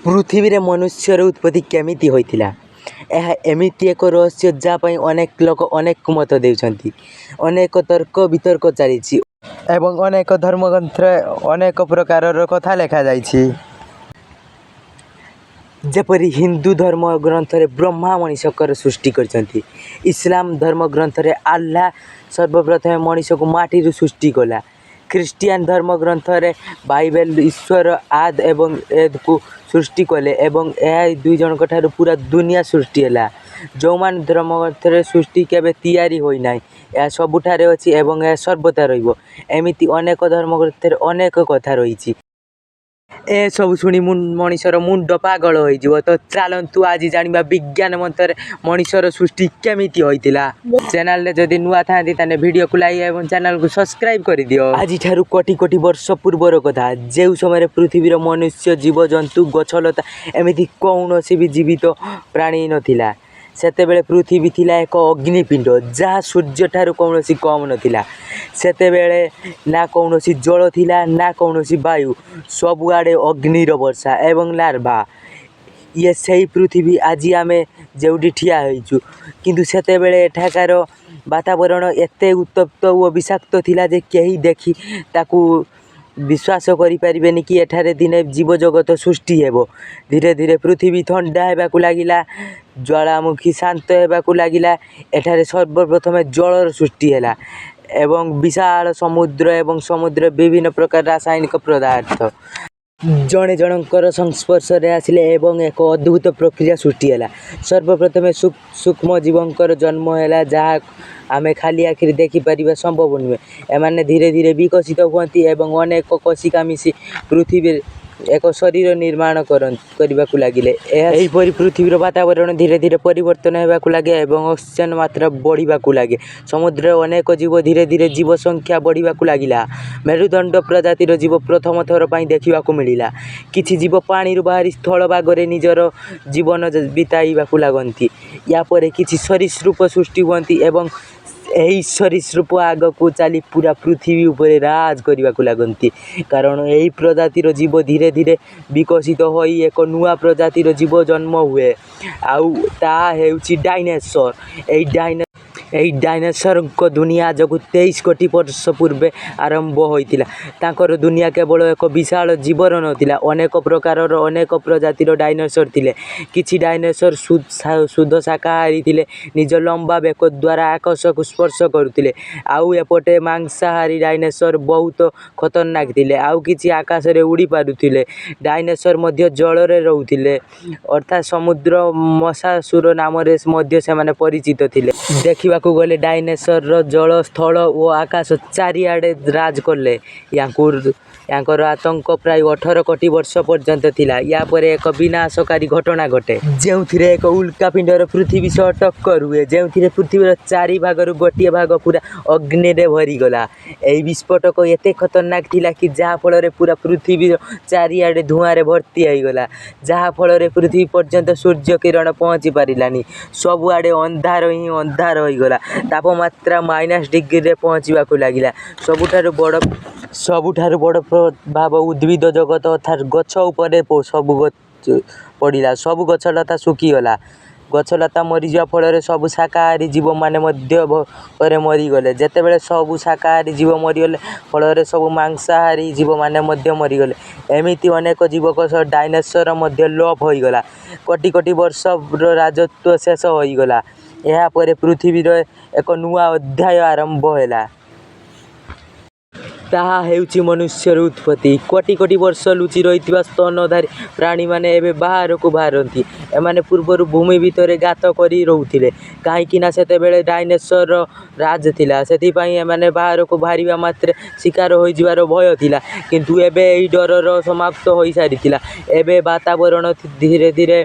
ପୃଥିବୀରେ ମନୁଷ୍ୟର ଉତ୍ପତ୍ତି କେମିତି ହୋଇଥିଲା? ଏହା ଏମିତି ଏକ ରହସ୍ୟ ଯାହା ପାଇଁ ଅନେକ ଲୋକ ଅନେକ ମତ ଦେଉଛନ୍ତି, ଅନେକ ତର୍କ ବିତର୍କ ଚାଲିଛି ଏବଂ ଅନେକ ଧର୍ମଗ୍ରନ୍ଥରେ ଅନେକ ପ୍ରକାରର କଥା ଲେଖାଯାଇଛି। ଯେପରି ହିନ୍ଦୁ ଧର୍ମ ଗ୍ରନ୍ଥରେ ବ୍ରହ୍ମା ମଣିଷଙ୍କର ସୃଷ୍ଟି କରିଛନ୍ତି, ଇସଲାମ ଧର୍ମ ଗ୍ରନ୍ଥରେ ଆଲ୍ଲାହ ସର୍ବପ୍ରଥମେ ମଣିଷକୁ ମାଟିରୁ ସୃଷ୍ଟି କଲା, ଖ୍ରୀଷ୍ଟିଆନ ଧର୍ମ ଗ୍ରନ୍ଥରେ ବାଇବେଲ ଈଶ୍ୱର ଆଦ ଏବଂ ଏଦକୁ ସୃଷ୍ଟି କଲେ ଏବଂ ଏହା ଦୁଇ ଜଣଙ୍କ ଠାରୁ ପୁରା ଦୁନିଆ ସୃଷ୍ଟି ହେଲା। ଯେଉଁମାନେ ଧର୍ମଗ୍ରନ୍ଥରେ ସୃଷ୍ଟି କେବେ ତିଆରି ହୋଇନାହିଁ, ଏହା ସବୁଠାରେ ଅଛି ଏବଂ ଏହା ସର୍ବଦା ରହିବ, ଏମିତି ଅନେକ ଧର୍ମଗ୍ରନ୍ଥରେ ଅନେକ କଥା ରହିଛି। ଏସବୁ ଶୁଣି ମଣିଷର ମୁଣ୍ଡ ପାଗଳ ହୋଇଯିବ। ତ ଚାଲନ୍ତୁ ଆଜି ଜାଣିବା ବିଜ୍ଞାନ ମତରେ ମଣିଷର ସୃଷ୍ଟି କେମିତି ହୋଇଥିଲା। ଚ୍ୟାନେଲରେ ଯଦି ନୂଆ ଥାନ୍ତି ତାହେଲେ ଭିଡ଼ିଓକୁ ଲାଇକ୍ ଏବଂ ଚ୍ୟାନେଲକୁ ସବସ୍କ୍ରାଇବ କରିଦିଅ। ଆଜିଠାରୁ କୋଟି କୋଟି ବର୍ଷ ପୂର୍ବର କଥା, ଯେଉଁ ସମୟରେ ପୃଥିବୀର ମନୁଷ୍ୟ, ଜୀବଜନ୍ତୁ, ଗଛଲତା ଏମିତି କୌଣସି ବି ଜୀବିତ ପ୍ରାଣୀ ନଥିଲା। ସେତେବେଳେ ପୃଥିବୀ ଥିଲା ଏକ ଅଗ୍ନିପିଣ୍ଡ, ଯାହା ସୂର୍ଯ୍ୟଠାରୁ କୌଣସି କମ୍ ନଥିଲା। ସେତେବେଳେ ନା କୌଣସି ଜଳ ଥିଲା ନା କୌଣସି ବାୟୁ, ସବୁଆଡ଼େ ଅଗ୍ନିର ବର୍ଷା ଏବଂ ଲାର୍ଭା। ଇଏ ସେହି ପୃଥିବୀ ଆଜି ଆମେ ଯେଉଁଠି ଠିଆ ହୋଇଛୁ। କିନ୍ତୁ ସେତେବେଳେ ଏଠାକାର ବାତାବରଣ ଏତେ ଉତ୍ତପ୍ତ ଓ ବିଷାକ୍ତ ଥିଲା ଯେ କେହି ଦେଖି ତାକୁ ବିଶ୍ୱାସ କରିପାରିବେନି କି ଏଠାରେ ଦିନେ ଜୀବଜଗତ ସୃଷ୍ଟି ହେବ। ଧୀରେ ଧୀରେ ପୃଥିବୀ ଥଣ୍ଡା ହେବାକୁ ଲାଗିଲା, ଜ୍ୱାଳାମୁଖୀ ଶାନ୍ତ ହେବାକୁ ଲାଗିଲା। ଏଠାରେ ସର୍ବପ୍ରଥମେ ଜଳର ସୃଷ୍ଟି ହେଲା ଏବଂ ବିଶାଳ ସମୁଦ୍ର ଏବଂ ସମୁଦ୍ରରେ ବିଭିନ୍ନ ପ୍ରକାର ରାସାୟନିକ ପଦାର୍ଥ ଜଣେ ଜଣଙ୍କର ସଂସ୍ପର୍ଶରେ ଆସିଲେ ଏବଂ ଏକ ଅଦ୍ଭୁତ ପ୍ରକ୍ରିୟା ସୃଷ୍ଟି ହେଲା। ସର୍ବପ୍ରଥମେ ସୂକ୍ଷ୍ମ ଜୀବଙ୍କର ଜନ୍ମ ହେଲା, ଯାହା ଆମେ ଖାଲି ଆଖିରେ ଦେଖିପାରିବା ସମ୍ଭବ ନୁହେଁ। ଏମାନେ ଧୀରେ ଧୀରେ ବିକଶିତ ହୁଅନ୍ତି ଏବଂ ଅନେକ କୋଷିକା ମିଶି ପୃଥିବୀରେ ଏକ ଶରୀର ନିର୍ମାଣ କରିବାକୁ ଲାଗିଲେ। ଏହିପରି ପୃଥିବୀର ବାତାବରଣ ଧୀରେ ଧୀରେ ପରିବର୍ତ୍ତନ ହେବାକୁ ଲାଗେ ଏବଂ ଅକ୍ସିଜେନ ମାତ୍ରା ବଢ଼ିବାକୁ ଲାଗେ। ସମୁଦ୍ରରେ ଅନେକ ଜୀବ ଧୀରେ ଧୀରେ ଜୀବ ସଂଖ୍ୟା ବଢ଼ିବାକୁ ଲାଗିଲା। ମେରୁଦଣ୍ଡ ପ୍ରଜାତିର ଜୀବ ପ୍ରଥମ ଥର ପାଇଁ ଦେଖିବାକୁ ମିଳିଲା। କିଛି ଜୀବ ପାଣିରୁ ବାହାରି ସ୍ଥଳଭାଗରେ ନିଜର ଜୀବନ ବିତାଇବାକୁ ଲାଗନ୍ତି। ୟା ପରେ କିଛି ସରୀସୃପ ସୃଷ୍ଟି ହୁଅନ୍ତି ଏବଂ ଏହି ସରୀସୃପ ଆଗକୁ ଚାଲି ପୁରା ପୃଥିବୀ ଉପରେ ରାଜ କରିବାକୁ ଲାଗନ୍ତି, କାରଣ ଏହି ପ୍ରଜାତିର ଜୀବ ଧୀରେ ଧୀରେ ବିକଶିତ ହୋଇ ଏକ ନୂଆ ପ୍ରଜାତିର ଜୀବ ଜନ୍ମ ହୁଏ, ଆଉ ତାହା ହେଉଛି ଡାଇନୋସର। ଏହି ଡାଇନୋସରଙ୍କ ଦୁନିଆ ଆଜକୁ 23 କୋଟି ବର୍ଷ ପୂର୍ବେ ଆରମ୍ଭ ହୋଇଥିଲା। ତାଙ୍କର ଦୁନିଆ କେବଳ ଏକ ବିଶାଳ ଜୀବନ ନଥିଲା, ଅନେକ ପ୍ରକାରର ଅନେକ ପ୍ରଜାତିର ଡାଇନୋସର ଥିଲେ। କିଛି ଡାଇନୋସର ଶୁଦ୍ଧ ଶାକାହାରୀ ଥିଲେ, ନିଜ ଲମ୍ବା ବେକ ଦ୍ୱାରା ଆକାଶକୁ ସ୍ପର୍ଶ କରୁଥିଲେ। ଆଉ ଏପଟେ ମାଂସାହାରୀ ଡାଇନୋସର ବହୁତ ଖତରନାକ ଥିଲେ। ଆଉ କିଛି ଆକାଶରେ ଉଡ଼ି ପାରୁଥିଲେ। ଡାଇନୋସର ମଧ୍ୟ ଜଳରେ ରହୁଥିଲେ, ଅର୍ଥାତ୍ ସମୁଦ୍ର ମଶାସୁର ନାମରେ ମଧ୍ୟ ସେମାନେ ପରିଚିତ ଥିଲେ। ଦେଖିବାକୁ ଗଲେ ଡାଇନୋସର ଜଳ, ସ୍ଥଳ ଓ ଆକାଶ ଚାରିଆଡ଼େ ରାଜ କଲେ। ୟାଙ୍କର ଆତଙ୍କ ପ୍ରାୟ 18 କୋଟି ବର୍ଷ ପର୍ଯ୍ୟନ୍ତ ଥିଲା। ୟା ପରେ ଏକ ବିନାଶକାରୀ ଘଟଣା ଘଟେ, ଯେଉଁଥିରେ ଏକ ଉଲ୍କାପିଣ୍ଡର ପୃଥିବୀ ସହ ଟକ୍କର ହୁଏ, ଯେଉଁଥିରେ ପୃଥିବୀର 4 ଭାଗରୁ ଗୋଟିଏ ଭାଗ ପୁରା ଅଗ୍ନିରେ ଭରିଗଲା। ଏହି ବିସ୍ଫୋଟକ ଏତେ ଖତରନାକ ଥିଲା କି ଯାହାଫଳରେ ପୁରା ପୃଥିବୀର ଚାରିଆଡ଼େ ଧୂଆଁରେ ଭର୍ତ୍ତି ହୋଇଗଲା, ଯାହାଫଳରେ ପୃଥିବୀ ପର୍ଯ୍ୟନ୍ତ ସୂର୍ଯ୍ୟ କିରଣ ପହଞ୍ଚି ପାରିଲାନି। ସବୁଆଡ଼େ ଅନ୍ଧାର ହିଁ ଅନ୍ଧାର ହୋଇଗଲା। ତାପମାତ୍ରା -ଡିଗ୍ରୀରେ ପହଞ୍ଚିବାକୁ ଲାଗିଲା। ସବୁଠାରୁ ବଡ଼ ପ୍ରଭାବ ଉଦ୍ଭିଦ ଜଗତ ଅର୍ଥାତ୍ ଗଛ ଉପରେ ସବୁ ପଡ଼ିଲା। ସବୁ ଗଛଲତା ଶୁଖିଗଲା। ଗଛଲତା ମରିଯିବା ଫଳରେ ସବୁ ଶାକାହାରୀ ଜୀବମାନେ ମଧ୍ୟ ଭୋକରେ ମରିଗଲେ। ଯେତେବେଳେ ସବୁ ଶାକାହାରୀ ଜୀବ ମରିଗଲେ, ଫଳରେ ସବୁ ମାଂସାହାରୀ ଜୀବମାନେ ମଧ୍ୟ ମରିଗଲେ। ଏମିତି ଅନେକ ଜୀବଙ୍କ ସହ ଡାଇନୋସର ମଧ୍ୟ ଲୋପ ହୋଇଗଲା। କୋଟି କୋଟି ବର୍ଷର ରାଜତ୍ୱ ଶେଷ ହୋଇଗଲା। ଏହାପରେ ପୃଥିବୀର ଏକ ନୂଆ ଅଧ୍ୟାୟ ଆରମ୍ଭ ହେଲା। ତାହା ହେଉଛି ମନୁଷ୍ୟର ଉତ୍ପତ୍ତି। କୋଟି କୋଟି ବର୍ଷ ଲୁଚି ରହିଥିବା ସ୍ତନଧାରୀ ପ୍ରାଣୀମାନେ ଏବେ ବାହାରକୁ ବାହାରନ୍ତି। ଏମାନେ ପୂର୍ବରୁ ଭୂମି ଭିତରେ ଗାତ କରି ରହୁଥିଲେ, କାହିଁକିନା ସେତେବେଳେ ଡାଇନୋସରର ରାଜ ଥିଲା। ସେଥିପାଇଁ ଏମାନେ ବାହାରକୁ ବାହାରିବା ମାତ୍ରେ ଶିକାର ହୋଇଯିବାର ଭୟ ଥିଲା। କିନ୍ତୁ ଏବେ ଏହି ଡର ସମାପ୍ତ ହୋଇସାରିଥିଲା। ଏବେ ବାତାବରଣ ଧୀରେ ଧୀରେ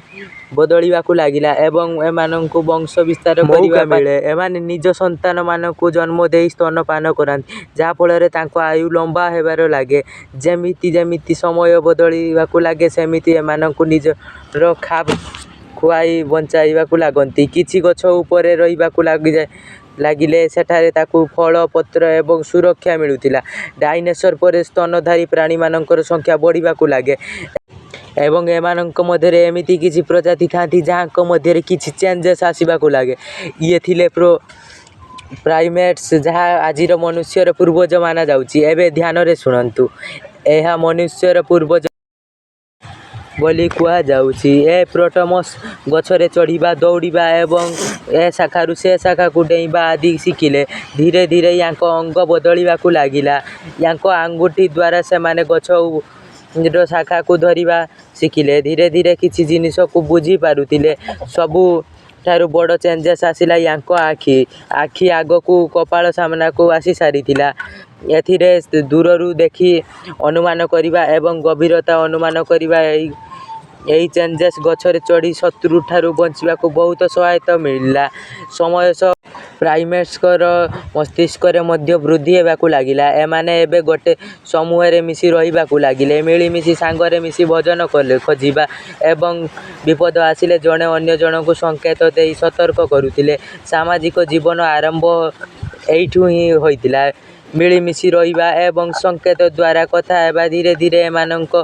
ବଦଳିବାକୁ ଲାଗିଲା ଏବଂ ଏମାନଙ୍କୁ ବଂଶ ବିସ୍ତାର କରିବା ମିଳେ। ଏମାନେ ନିଜ ସନ୍ତାନମାନଙ୍କୁ ଜନ୍ମ ଦେଇ ସ୍ତନପାନ କରାନ୍ତି, ଯାହାଫଳରେ ତାଙ୍କ ଆୟୁ ଲମ୍ବା ହେବାରେ ଲାଗେ। ଯେମିତି ଯେମିତି ସମୟ ବଦଳିବାକୁ ଲାଗେ, ସେମିତି ଏମାନଙ୍କୁ ନିଜର ଖାପ ଖୁଆଇ ବଞ୍ଚାଇବାକୁ ଲାଗନ୍ତି। କିଛି ଗଛ ଉପରେ ରହିବାକୁ ଲାଗିଲେ ସେଠାରେ ତାକୁ ଫଳ, ପତ୍ର ଏବଂ ସୁରକ୍ଷା ମିଳୁଥିଲା। ଡାଇନୋସର ପରେ ସ୍ତନଧାରୀ ପ୍ରାଣୀମାନଙ୍କର ସଂଖ୍ୟା ବଢ଼ିବାକୁ ଲାଗେ ଏବଂ ଏମାନଙ୍କ ମଧ୍ୟରେ ଏମିତି କିଛି ପ୍ରଜାତି ଥାନ୍ତି ଯାହାଙ୍କ ମଧ୍ୟରେ କିଛି ଚେଞ୍ଜେସ୍ ଆସିବାକୁ ଲାଗେ। ଇଏ ଥିଲେ ପ୍ରାଇମେଟ୍ସ, ଯାହା ଆଜିର ମନୁଷ୍ୟର ପୂର୍ବଜ ମାନାଯାଉଛି। ଏବେ ଧ୍ୟାନରେ ଶୁଣନ୍ତୁ, ଏହା ମନୁଷ୍ୟର ପୂର୍ବଜ ବୋଲି କୁହାଯାଉଛି। ଏ ପ୍ରୋଟୋମସ୍ ଗଛରେ ଚଢ଼ିବା, ଦୌଡ଼ିବା ଏବଂ ଏ ଶାଖାରୁ ସେ ଶାଖାକୁ ଡେଇଁବା ଆଦି ଶିଖିଲେ। ଧୀରେ ଧୀରେ ୟାଙ୍କ ଅଙ୍ଗ ବଦଳିବାକୁ ଲାଗିଲା। ୟାଙ୍କ ଆଙ୍ଗୁଠି ଦ୍ୱାରା ସେମାନେ ଗଛର ଶାଖାକୁ ଧରିବା ଶିଖିଲେ। ଧୀରେ ଧୀରେ କିଛି ଜିନିଷକୁ ବୁଝି ପାରୁଥିଲେ। ସବୁଠାରୁ ବଡ଼ ଚେଞ୍ଜେସ୍ ଆସିଲା ୟାଙ୍କ ଆଖି ଆଗକୁ କପାଳ ସାମ୍ନାକୁ ଆସି ସାରିଥିଲା। ଏଥିରେ ଦୂରରୁ ଦେଖି ଅନୁମାନ କରିବା ଏବଂ ଗଭୀରତା ଅନୁମାନ କରିବା ଏହି ଚେଞ୍ଜେସ୍ ଗଛରେ ଚଢ଼ି ଶତ୍ରୁଠାରୁ ବଞ୍ଚିବାକୁ ବହୁତ ସହାୟତା ମିଳିଲା। ସମୟ ସହ ପ୍ରାଇମେଟ୍ସଙ୍କର ମସ୍ତିଷ୍କରେ ମଧ୍ୟ ବୃଦ୍ଧି ହେବାକୁ ଲାଗିଲା। ଏମାନେ ଏବେ ଗୋଟେ ସମୂହରେ ମିଶି ରହିବାକୁ ଲାଗିଲେ। ମିଳିମିଶି ସାଙ୍ଗରେ ମିଶି ଭୋଜନ ଖୋଜିବା ଏବଂ ବିପଦ ଆସିଲେ ଜଣେ ଅନ୍ୟ ଜଣଙ୍କୁ ସଂକେତ ଦେଇ ସତର୍କ କରୁଥିଲେ। ସାମାଜିକ ଜୀବନ ଆରମ୍ଭ ଏଇଠୁ ହିଁ ହୋଇଥିଲା। ମିଳିମିଶି ରହିବା ଏବଂ ସଂକେତ ଦ୍ୱାରା କଥା ହେବା। ଧୀରେ ଧୀରେ ଏମାନଙ୍କ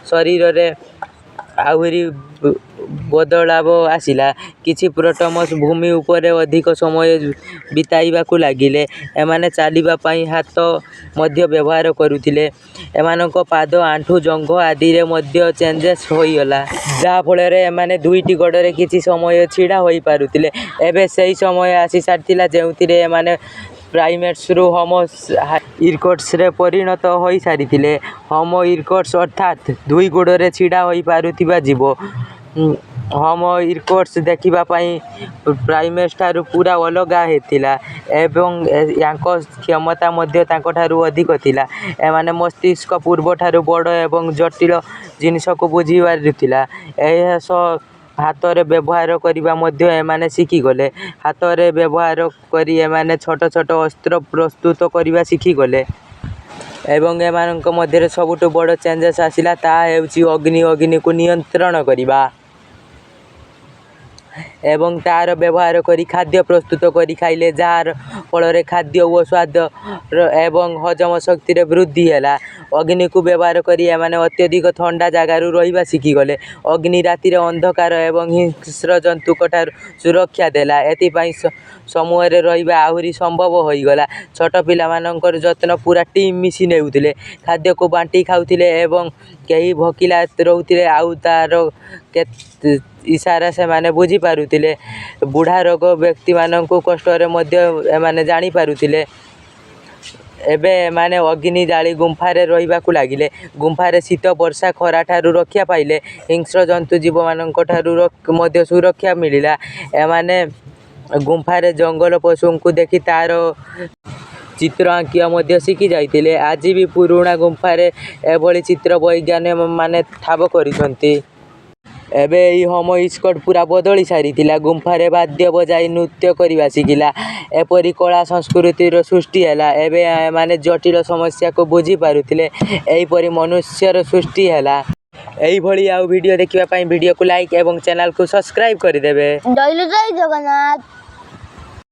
ଶରୀରରେ ଆହୁରି ବଦଳାବ ଆସିଲା। କିଛି ପ୍ରୋଟୋମସ୍ ଭୂମି ଉପରେ ଅଧିକ ସମୟ ବିତାଇବାକୁ ଲାଗିଲେ। ଏମାନେ ଚାଲିବା ପାଇଁ ହାତ ମଧ୍ୟ ବ୍ୟବହାର କରୁଥିଲେ। ଏମାନଙ୍କ ପାଦ, ଆଣ୍ଠୁ, ଜଙ୍ଘ ଆଦିରେ ମଧ୍ୟ ଚେଞ୍ଜେସ୍ ହୋଇଗଲା, ଯାହାଫଳରେ ଏମାନେ ଦୁଇଟି ଗୋଡ଼ରେ କିଛି ସମୟ ଛିଡ଼ା ହୋଇପାରୁଥିଲେ। ଏବେ ସେହି ସମୟ ଆସି ସାରିଥିଲା ଯେଉଁଥିରେ ଏମାନେ ପ୍ରାଇମେଟ୍ସରୁ ହୋମୋ ଇରକ୍ଟସରେ ପରିଣତ ହୋଇସାରିଥିଲେ। ହୋମୋ ଇରକ୍ଟସ ଅର୍ଥାତ୍ ଦୁଇ ଗୋଡ଼ରେ ଛିଡ଼ା ହୋଇପାରୁଥିବା ଜୀବ। ହୋମୋ ଇରକ୍ଟସ ଦେଖିବା ପାଇଁ ପ୍ରାଇମେଟ୍ସଠାରୁ ପୁରା ଅଲଗା ଥିଲା ଏବଂ ୟାଙ୍କ କ୍ଷମତା ମଧ୍ୟ ତାଙ୍କଠାରୁ ଅଧିକ ଥିଲା। ଏମାନେ ମସ୍ତିଷ୍କ ପୂର୍ବଠାରୁ ବଡ଼ ଏବଂ ଜଟିଳ ଜିନିଷକୁ ବୁଝିପାରୁଥିଲା। ଏହା ସହ ହାତରେ ବ୍ୟବହାର କରିବା ମଧ୍ୟ ଏମାନେ ଶିଖିଗଲେ। ହାତରେ ବ୍ୟବହାର କରି ଏମାନେ ଛୋଟ ଛୋଟ ଅସ୍ତ୍ର ପ୍ରସ୍ତୁତ କରିବା ଶିଖିଗଲେ। ଏବଂ ଏମାନଙ୍କ ମଧ୍ୟରେ ସବୁଠୁ ବଡ଼ ଚେଞ୍ଜେସ୍ ଆସିଲା, ତାହା ହେଉଛି ଅଗ୍ନିକୁ ନିୟନ୍ତ୍ରଣ କରିବା ଏବଂ ତା'ର ବ୍ୟବହାର କରି ଖାଦ୍ୟ ପ୍ରସ୍ତୁତ କରି ଖାଇଲେ, ଯାହାର ଫଳରେ ଖାଦ୍ୟ ଓ ସ୍ୱାଦ ଏବଂ ହଜମ ଶକ୍ତିରେ ବୃଦ୍ଧି ହେଲା। ଅଗ୍ନିକୁ ବ୍ୟବହାର କରି ଏମାନେ ଅତ୍ୟଧିକ ଥଣ୍ଡା ଜାଗାରୁ ରହିବା ଶିଖିଗଲେ। ଅଗ୍ନି ରାତିରେ ଅନ୍ଧକାର ଏବଂ ହିଂସ୍ର ଜନ୍ତୁଙ୍କଠାରୁ ସୁରକ୍ଷା ଦେଲା। ଏଥିପାଇଁ ସମୂହରେ ରହିବା ଆହୁରି ସମ୍ଭବ ହୋଇଗଲା। ଛୋଟ ପିଲାମାନଙ୍କର ଯତ୍ନ ପୁରା ଟିମ୍ ମିଶି ନେଉଥିଲେ। ଖାଦ୍ୟକୁ ବାଣ୍ଟି ଖାଉଥିଲେ ଏବଂ କେହି ଭୋକିଲା ରହୁଥିଲେ ଆଉ ତା'ର ଇସାରା ସେମାନେ ବୁଝିପାରୁଥିଲେ। ବୁଢ଼ା ରୋଗ ବ୍ୟକ୍ତିମାନଙ୍କୁ କଷ୍ଟରେ ମଧ୍ୟ ଏମାନେ ଜାଣିପାରୁଥିଲେ। ଏବେ ଏମାନେ ଅଗ୍ନି ଜାଳି ଗୁମ୍ଫାରେ ରହିବାକୁ ଲାଗିଲେ। ଗୁମ୍ଫାରେ ଶୀତ, ବର୍ଷା, ଖରାଠାରୁ ରକ୍ଷା ପାଇଲେ। ହିଂସ୍ର ଜନ୍ତୁ ଜୀବମାନଙ୍କଠାରୁ ମଧ୍ୟ ସୁରକ୍ଷା ମିଳିଲା। ଏମାନେ ଗୁମ୍ଫାରେ ଜଙ୍ଗଲ ପଶୁଙ୍କୁ ଦେଖି ତା'ର ଚିତ୍ର ଆଙ୍କିବା ମଧ୍ୟ ଶିଖି ଯାଇଥିଲେ। ଆଜି ବି ପୁରୁଣା ଗୁମ୍ଫାରେ ଏଭଳି ଚିତ୍ର ବୈଜ୍ଞାନିକମାନେ ଠାବ କରିଛନ୍ତି। ଏବେ ଏହି ହୋମୋ ଇରକ୍ଟସ ପୁରା ବଦଳି ସାରିଥିଲା। ଗୁମ୍ଫାରେ ବାଦ୍ୟ ବଜାଇ ନୃତ୍ୟ କରିବା ଶିଖିଲା। ଏପରି କଳା ସଂସ୍କୃତିର ସୃଷ୍ଟି ହେଲା। ଏବେ ଏମାନେ ଜଟିଳ ସମସ୍ୟାକୁ ବୁଝିପାରୁଥିଲେ। ଏହିପରି ମନୁଷ୍ୟର ସୃଷ୍ଟି ହେଲା। ଏହିଭଳି ଆଉ ଭିଡ଼ିଓ ଦେଖିବା ପାଇଁ ଭିଡ଼ିଓକୁ ଲାଇକ୍ ଏବଂ ଚ୍ୟାନେଲକୁ ସବସ୍କ୍ରାଇବ୍ କରିଦେବେ। ଜୟ ଜଗନ୍ନାଥ।